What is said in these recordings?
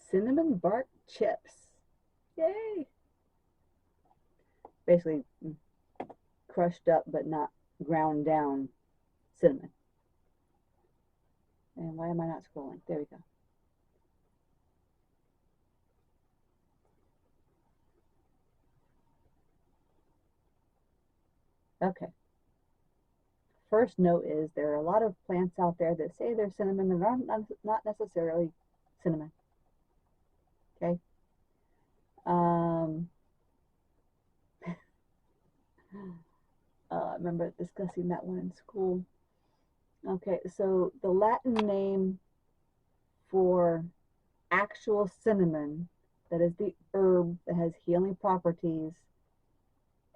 cinnamon bark chips. Yay! Basically crushed up but not ground down cinnamon. And why am I not scrolling? There we go. Okay. First note is there are a lot of plants out there that say they're cinnamon and are not necessarily cinnamon. Okay. I remember discussing that one in school. Okay, so the Latin name for actual cinnamon, that is the herb that has healing properties,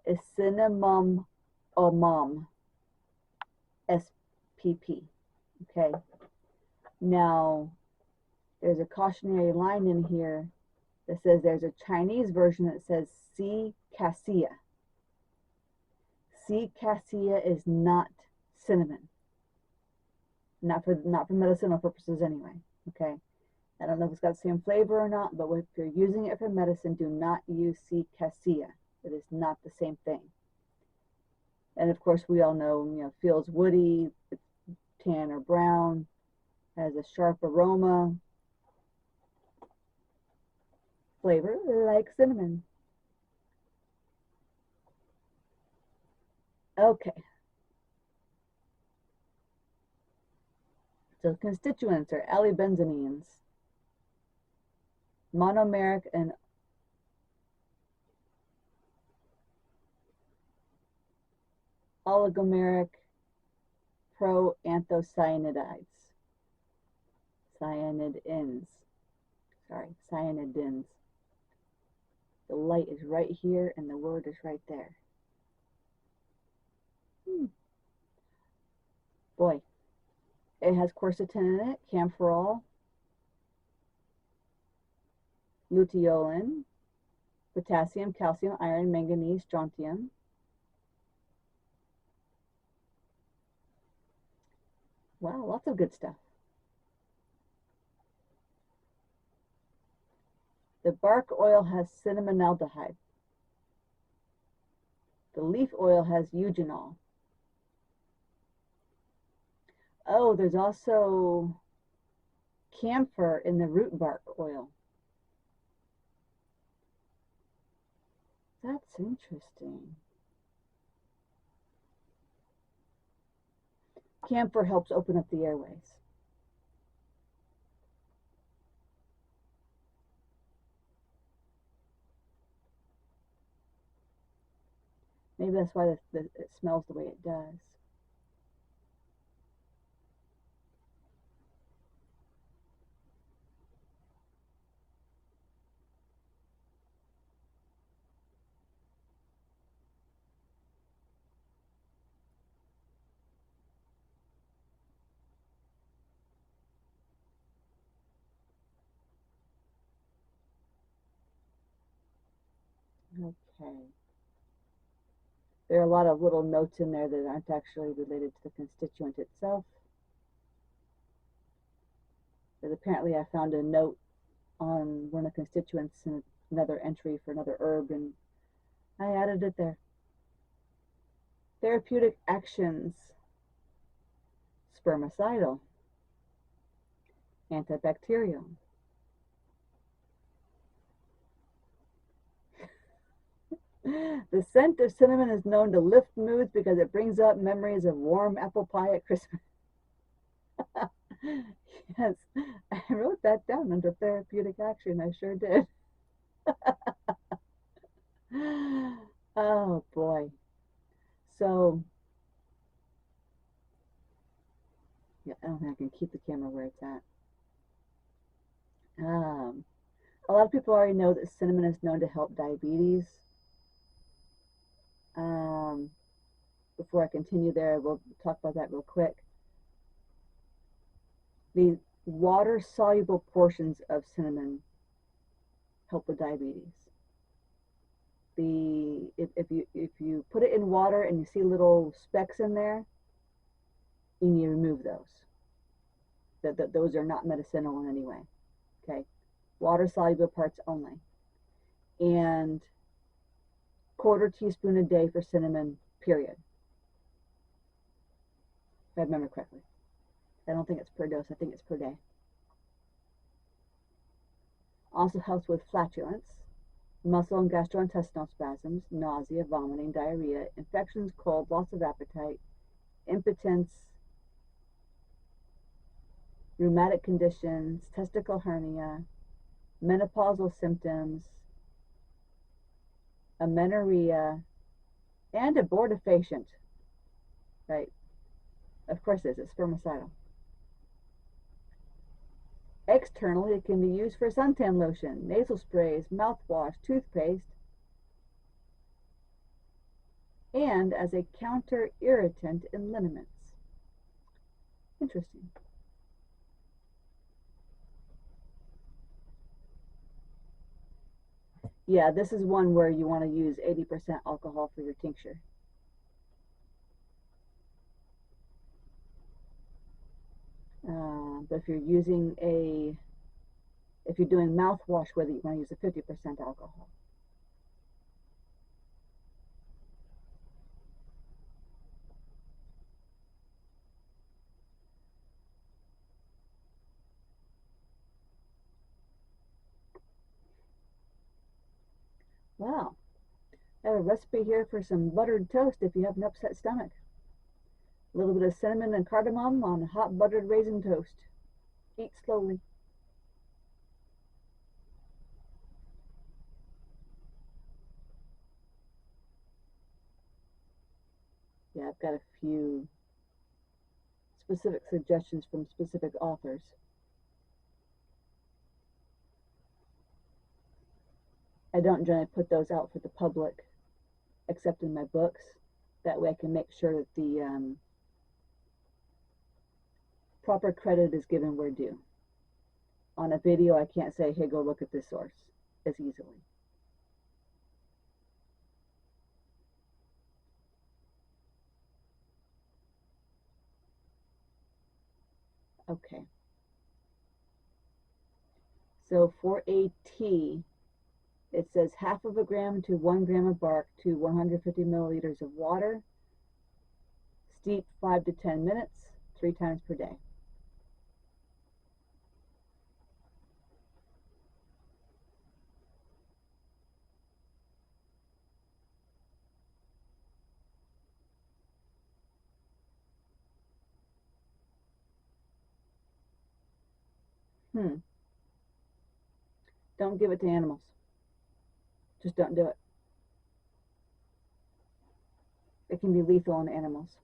is cinnamomum, SPP. Okay. Now, there's a cautionary line in here that says there's a Chinese version that says C. cassia. C. cassia is not cinnamon. Not for medicinal purposes anyway. Okay. I don't know if it's got the same flavor or not, but if you're using it for medicine, do not use C. cassia. It is not the same thing. And of course, we all know, feels woody, it's tan or brown, has a sharp aroma, flavor like cinnamon. Okay. So constituents are allybenzenines, monomeric and oligomeric proanthocyanidins. Cyanidins. The light is right here and the word is right there. Boy, it has quercetin in it, camphorol, luteolin, potassium, calcium, iron, manganese, strontium. Wow, lots of good stuff. The bark oil has cinnamonaldehyde. The leaf oil has eugenol. Oh, there's also camphor in the root bark oil. That's interesting. Camphor helps open up the airways. Maybe that's why it smells the way it does. Okay. There are a lot of little notes in there that aren't actually related to the constituent itself. But apparently I found a note on one of the constituents in another entry for another herb, and I added it there. Therapeutic actions: spermicidal, antibacterial, the scent of cinnamon is known to lift moods because it brings up memories of warm apple pie at Christmas. Yes, I wrote that down under therapeutic action. I sure did. Oh boy. So, yeah, I don't think I can keep the camera where it's at. A lot of people already know that cinnamon is known to help diabetes. Before I continue there, we'll talk about that real quick. The water-soluble portions of cinnamon help with diabetes. If you put it in water and you see little specks in there, you need to remove those. Those are not medicinal in any way. Okay. water-soluble parts only. And 1/4 teaspoon a day for cinnamon, period. If I remember correctly. I don't think it's per dose, I think it's per day. Also helps with flatulence, muscle and gastrointestinal spasms, nausea, vomiting, diarrhea, infections, cold, loss of appetite, impotence, rheumatic conditions, testicle hernia, menopausal symptoms, amenorrhea, and abortifacient. Right? Of course it is. It's spermicidal. Externally, it can be used for suntan lotion, nasal sprays, mouthwash, toothpaste, and as a counter-irritant in liniments. Interesting. Yeah, this is one where you want to use 80% alcohol for your tincture. But if you're doing mouthwash with it, you want to use a 50% alcohol. Wow. I have a recipe here for some buttered toast if you have an upset stomach. A little bit of cinnamon and cardamom on hot buttered raisin toast. Eat slowly. Yeah, I've got a few specific suggestions from specific authors. I don't generally put those out for the public, except in my books. That way I can make sure that the proper credit is given where due. On a video, I can't say, hey, go look at this source as easily. Okay. So for a tea, it says 1/2 gram to 1 gram of bark to 150 milliliters of water. Steep 5 to 10 minutes, 3 times per day. Don't give it to animals. Just don't do it. It can be lethal on animals.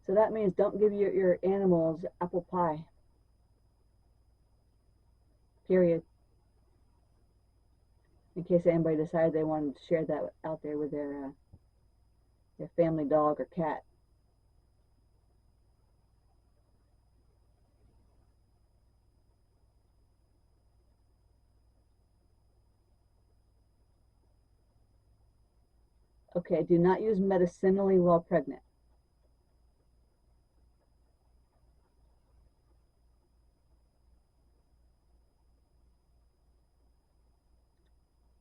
So that means don't give your animals apple pie. Period. In case anybody decided they wanted to share that out there with their family dog or cat. Okay, do not use medicinally while pregnant.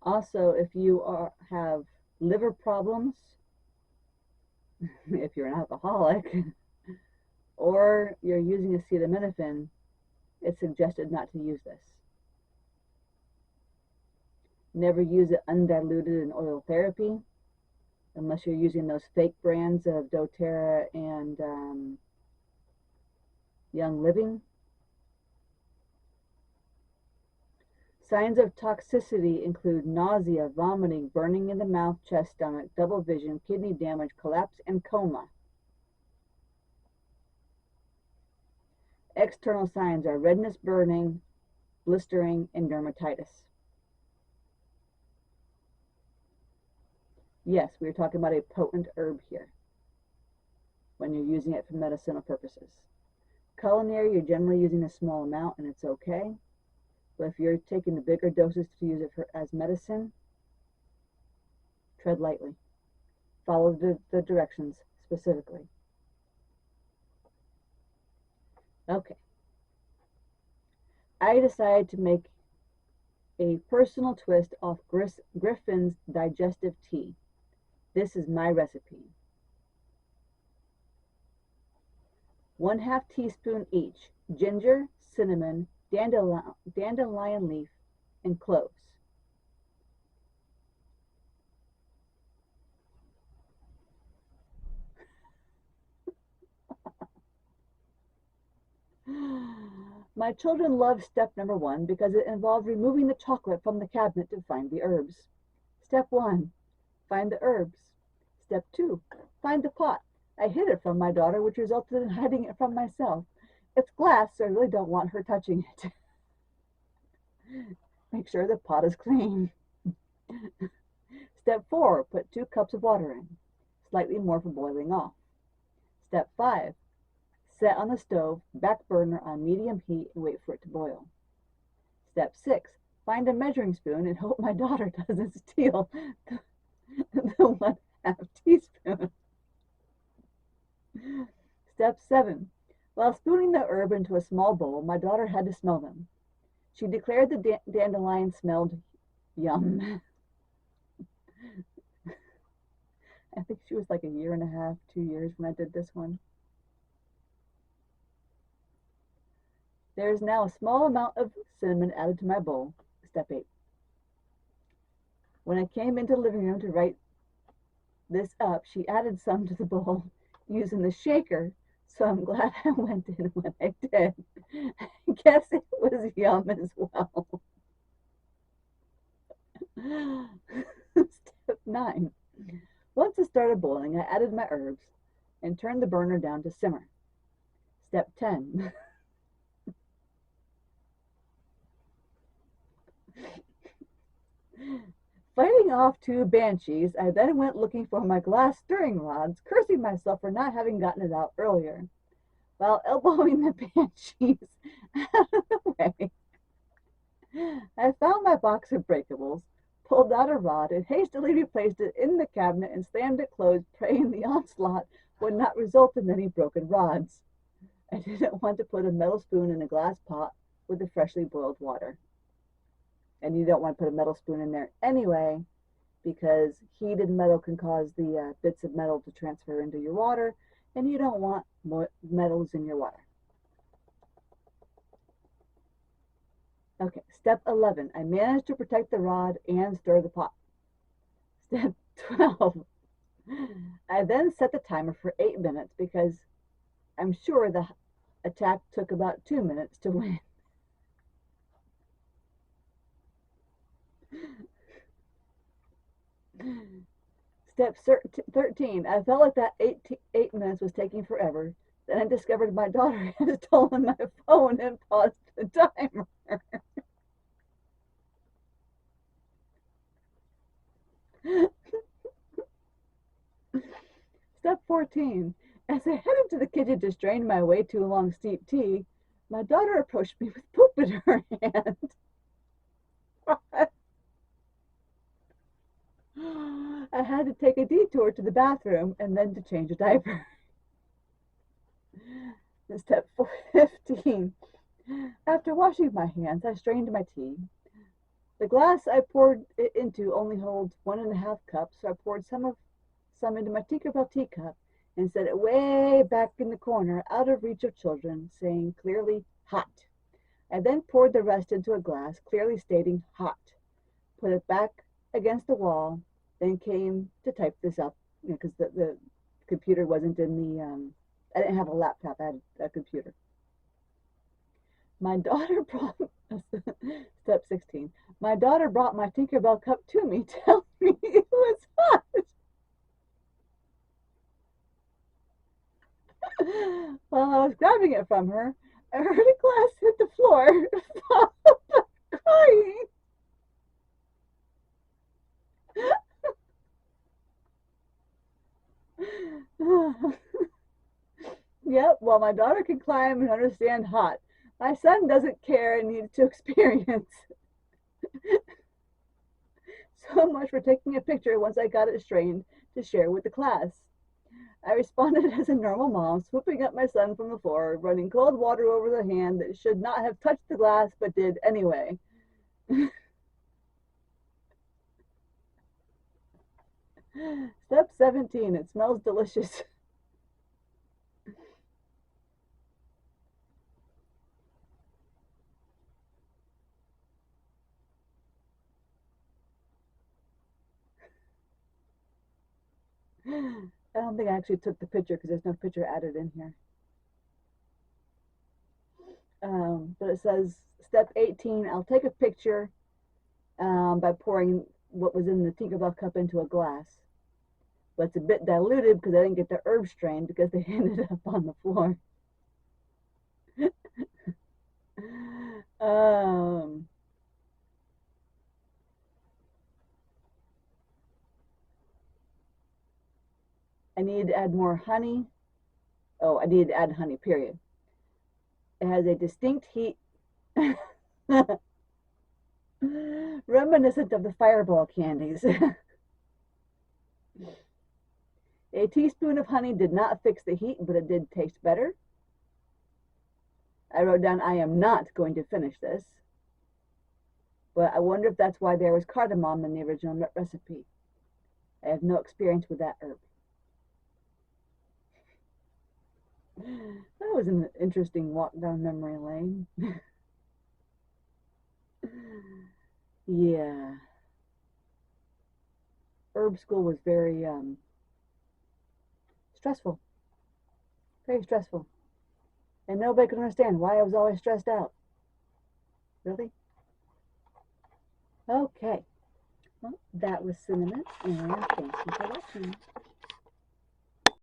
Also, if you have liver problems, if you're an alcoholic, or you're using acetaminophen, it's suggested not to use this. Never use it undiluted in oil therapy, unless you're using those fake brands of doTERRA and Young Living. Signs of toxicity include nausea, vomiting, burning in the mouth, chest, stomach, double vision, kidney damage, collapse, and coma. External signs are redness, burning, blistering, and dermatitis. Yes, we're talking about a potent herb here when you're using it for medicinal purposes. Culinary, you're generally using a small amount and it's okay. But if you're taking the bigger doses to use it as medicine, tread lightly. Follow the directions specifically. Okay. I decided to make a personal twist off Griffin's digestive tea. This is my recipe. 1/2 teaspoon each ginger, cinnamon, dandelion leaf, and cloves. My children love step number 1 because it involved removing the chocolate from the cabinet to find the herbs. Step 1, find the herbs. Step 2, find the pot. I hid it from my daughter, which resulted in hiding it from myself. It's glass, so I really don't want her touching it. Make sure the pot is clean. Step 4, put 2 cups of water in, slightly more for boiling off. Step 5, set on the stove, back burner on medium heat, and wait for it to boil. Step 6, find a measuring spoon and hope my daughter doesn't steal the 1/2 teaspoon. Step 7, while spooning the herb into a small bowl, my daughter had to smell them. She declared the dandelion smelled yum. I think she was like 1.5 years, 2 years when I did this one. There is now a small amount of cinnamon added to my bowl. Step 8. When I came into the living room to write this up, she added some to the bowl using the shaker, so I'm glad I went in when I did. I guess it was yum as well. Step 9. Once it started boiling, I added my herbs and turned the burner down to simmer. Step 10. Fighting off 2 banshees, I then went looking for my glass stirring rods, cursing myself for not having gotten it out earlier. While elbowing the banshees out of the way, I found my box of breakables, pulled out a rod, and hastily replaced it in the cabinet and slammed it closed, praying the onslaught would not result in any broken rods. I didn't want to put a metal spoon in a glass pot with the freshly boiled water. And you don't want to put a metal spoon in there anyway, because heated metal can cause the bits of metal to transfer into your water, and you don't want metals in your water. Okay, step 11. I managed to protect the rod and stir the pot. Step 12. I then set the timer for 8 minutes because I'm sure the attack took about 2 minutes to win. Step 13. I felt like that 8 minutes was taking forever. Then I discovered my daughter had stolen my phone and paused the timer. Step 14. As I headed to the kitchen to strain my way too long steep tea, my daughter approached me with poop in her hand. I had to take a detour to the bathroom and then to change a diaper. Step 15. After washing my hands, I strained my tea. The glass I poured it into only holds 1.5 cups, so I poured some into my Tinkerbell teacup and set it way back in the corner, out of reach of children, saying clearly, hot. I then poured the rest into a glass, clearly stating hot. Put it back against the wall, then came to type this up, because the computer wasn't in the, I didn't have a laptop, I had a computer. My daughter brought, step 16, my daughter brought my Tinkerbell cup to me, telling me it was hot. While I was grabbing it from her, I heard a glass hit the floor, followed by crying. Yep, well, my daughter can climb and understand hot. My son doesn't care and needs to experience. So much for taking a picture once I got it strained to share with the class. I responded as a normal mom, swooping up my son from the floor, running cold water over the hand that should not have touched the glass but did anyway. Step 17, it smells delicious. I don't think I actually took the picture because there's no picture added in here. But it says, step 18, I'll take a picture by pouring what was in the Tinkerbell cup into a glass. But it's a bit diluted because I didn't get the herb strain because they ended up on the floor. I need to add more honey. Oh, I need to add honey, period. It has a distinct heat reminiscent of the Fireball candies. A teaspoon of honey did not fix the heat, but it did taste better. I wrote down, I am not going to finish this. But I wonder if that's why there was cardamom in the original recipe. I have no experience with that herb. That was an interesting walk down memory lane. Yeah. Herb school was very stressful. Very stressful. And nobody could understand why I was always stressed out. Really? Okay. Well, that was cinnamon, and thank you for watching.